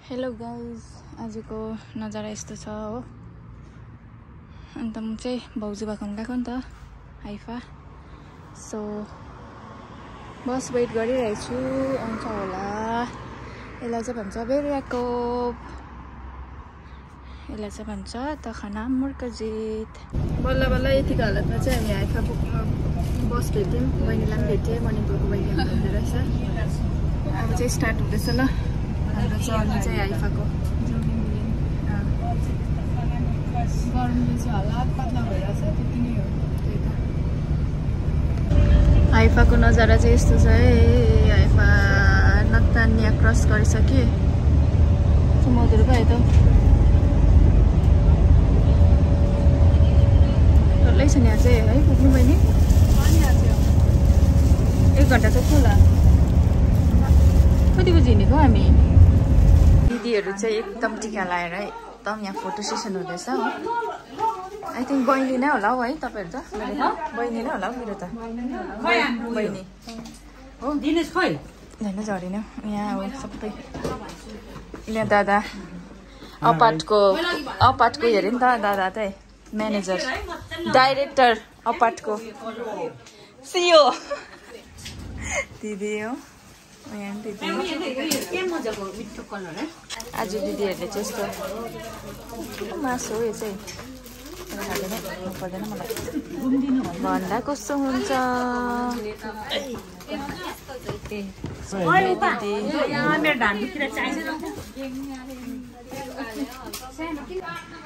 Hello guys, आजको नजारा यस्तो छ हो। अन्त म चाहिँ भाउजू भएको गएको नि त हाइफा। सो बस वेट गरिरहेको छु, आउँछ होला। यसलाई चाहिँ भन्छ बेरियाकोप, यसलाई चाहिँ भन्छ तखना मुर्कजित। बल्ल बल्ल यतिको हालतमा चाहिँ हामी हाइफा बस भेट्यौँ, बहिनीलाई पनि भेटेँ, मणिपुरको बहिनीलाई भेट्दो रहेछ। अब चाहिँ स्टार्ट हुँदैछ ल हाम्रो जर्नी चाहिँ हाइफाको। गर्मीले चाहिँ हल्ला पातला भइरहेछ, त्यति नै हो। हाइफाको नजारा चाहिँ यस्तो छ है। हाइफा नतानिया क्रस गरिसके मधुर भयो त। डल्लै छ नि यहाँ चाहिँ है पुग्नु बहिनी। 1 घन्टा चाहिँ खोला। कति बजी हिँडेको हामी? दिदीहरू चाहिँ एकदम टिका लगाएर एकदम यहाँ फोटो सेसन हुँदैछ हो। आई थिङ्क बहिनी नै होला हौ है तपाईँहरू त? बहिनी नै होला हौ मेरो त। बहिनी हो होइन झरेन यहाँ हो सबै। यहाँ दादा अपार्टको हेऱ्यो नि त दादा चाहिँ म्यानेजर डाइरेक्टर अपार्टको सिओ दिदी हो। आज दिदीहरूले चाहिँ यस्तो मासु हो यो चाहिँ खाँदैन पर्दैन मलाई भन्दा कस्तो हुन्छ।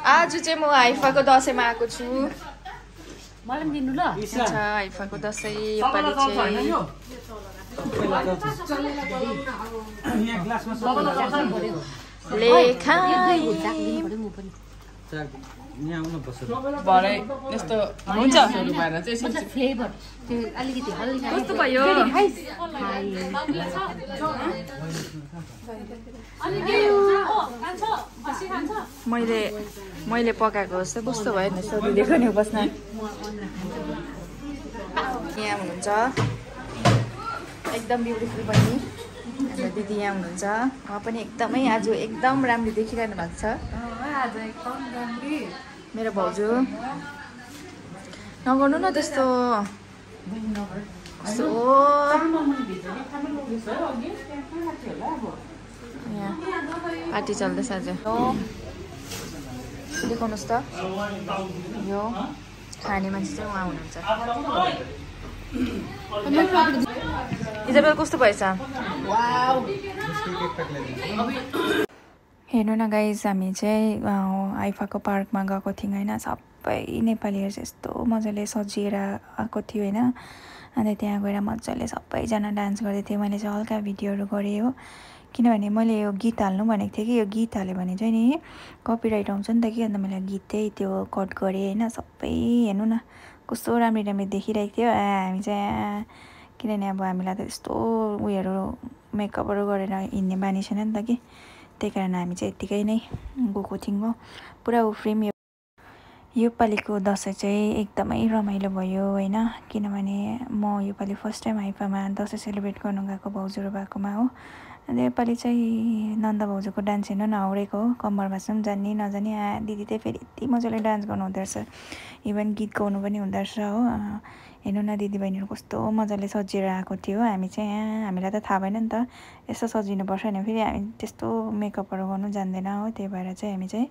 आज चाहिँ म हाइफाको दसैँमा आएको छु। मलाई पनि दिनु ल। हाइफाको दसैँ योपालि चाहिँ भरे यस्तो हुन्छ फ्लेभर अलिकति कस्तो भयो? मैले पकाएको जस्तो कस्तो भयो नि सोधिदिएको नि बस्न। यहाँ हुनुहुन्छ एकदम ब्युटिफुल बहिनी हाम्रो दिदी यहाँ हुनुहुन्छ। उहाँ पनि एकदमै आज एकदम राम्रो देखिरहनु भएको छ। मेरो भाउजू नगर्नु न त्यस्तो। यहाँ पार्टी चल्दैछ आज। देखाउनुहोस् त यो खाने मान्छे चाहिँ उहाँ हुनुहुन्छ। इजाबेल कस्तो भएछ? हेर्नु न गाइज, हामी चाहिँ हाइफाको पार्कमा गएको थियौँ होइन। सबै नेपालीहरू चाहिँ यस्तो मजाले सजिएर आएको थियो होइन। अन्त त्यहाँ गएर मजाले सबैजना डान्स गर्दै थियो। मैले चाहिँ हल्का भिडियोहरू गरेँ हो, किनभने मैले यो गीत हाल्नु भनेको थिएँ कि यो गीत हाल्यो भने चाहिँ नि कपिराइट आउँछ नि त कि। अन्त मैले गीत चाहिँ त्यो कट गरेँ होइन। सबै हेर्नु न कस्तो राम्रो देखिरहेको थियो। हामी चाहिँ किनभने अब हामीलाई त यस्तो उयोहरू मेकअपहरू गरेर हिँड्ने बानी छैन नि त कि, त्यही कारण हामी चाहिँ यत्तिकै नै गएको थियौँ हो। पुरा उफ्रिम। योपालिको दसैँ चाहिँ एकदमै रमाइलो भयो होइन, किनभने म योपालि फर्स्ट टाइम हाइफामा दसैँ सेलिब्रेट गर्नु गएको भाउजूहरू भएकोमा हो। अन्त योपालि चाहिँ नन्दा भाउजूको डान्स हेर्नु नआउरेको हो। कम्मर भाँच्नु पनि जान्ने नजाने दिदी चाहिँ फेरि यति मजाले डान्स गर्नु हुँदो रहेछ, इभन गीत गाउनु पनि हुँदो रहेछ हो। हेर्नु न दिदी बहिनीहरू कस्तो मजाले सजिएर आएको थियो। हामी चाहिँ हामीलाई त थाहा भएन नि त यस्तो सजिनुपर्छ भने। फेरि हामी त्यस्तो मेकअपहरू गर्नु जान्दैन हो, त्यही भएर चाहिँ हामी चाहिँ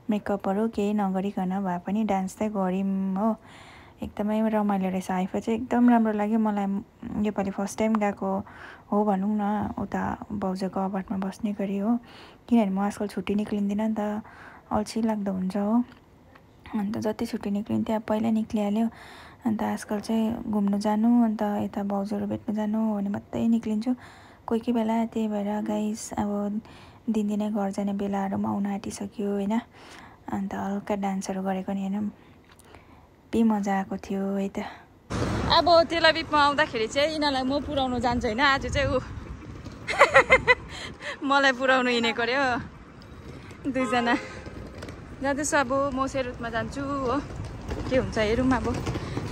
मेकअपहरू केही नगरिकन भए पनि डान्स चाहिँ गऱ्यौँ हो। एकदमै रमाइलो रहेछ। हाइफा चाहिँ एकदम राम्रो लाग्यो मलाई। योपालि फर्स्ट टाइम गएको हो भनौँ न उता भाउजूको अपार्टमा बस्ने गरी हो, किनभने म आजकल छुट्टी निक्लिँदिनँ नि त, अल्छी लाग्दो हुन्छ हो। अन्त जति छुट्टी निक्लिन्थ्यो अब पहिल्यै निक्लिहाल्यो। अन्त आजकल चाहिँ घुम्नु जानु अन्त यता भाउजूहरू भेट्नु जानु भने मात्रै निक्लिन्छु कोही कोही बेला। त्यही भएर गाइस अब दिनदिनै घर जाने बेलाहरू पनि आउन आँटिसक्यो होइन। अन्त हल्का डान्सहरू गरेको नि हेर्नु बे मजा आएको थियो है त। अब तेलाबिबमा आउँदाखेरि चाहिँ यिनीहरूलाई म पुऱ्याउनु जान्छु होइन। आज चाहिँ ऊ मलाई पुऱ्याउनु हिँडेको अरे हो। 2 जना जाँदैछु। अब म सेरुटमा जान्छु हो, के हुन्छ हेरौँ अब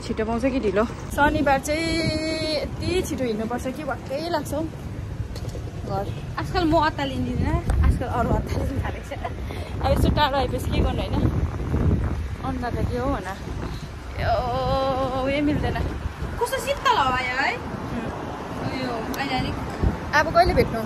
छिटो पाउँछ कि ढिलो। शनिबार चाहिँ यति छिटो हिँड्नुपर्छ कि वाक्कै लाग्छ हौ घर। आजकल म अत्तालिँदिनँ। आजकल अरू हतार थालेको छ अब यस्तो टाढो आएपछि के गर्नु होइन अन्त त के हो भन उयो मिल्दैन कस्तो शीतल हावा आयो है उयो अहिले अब कहिले भेट्नु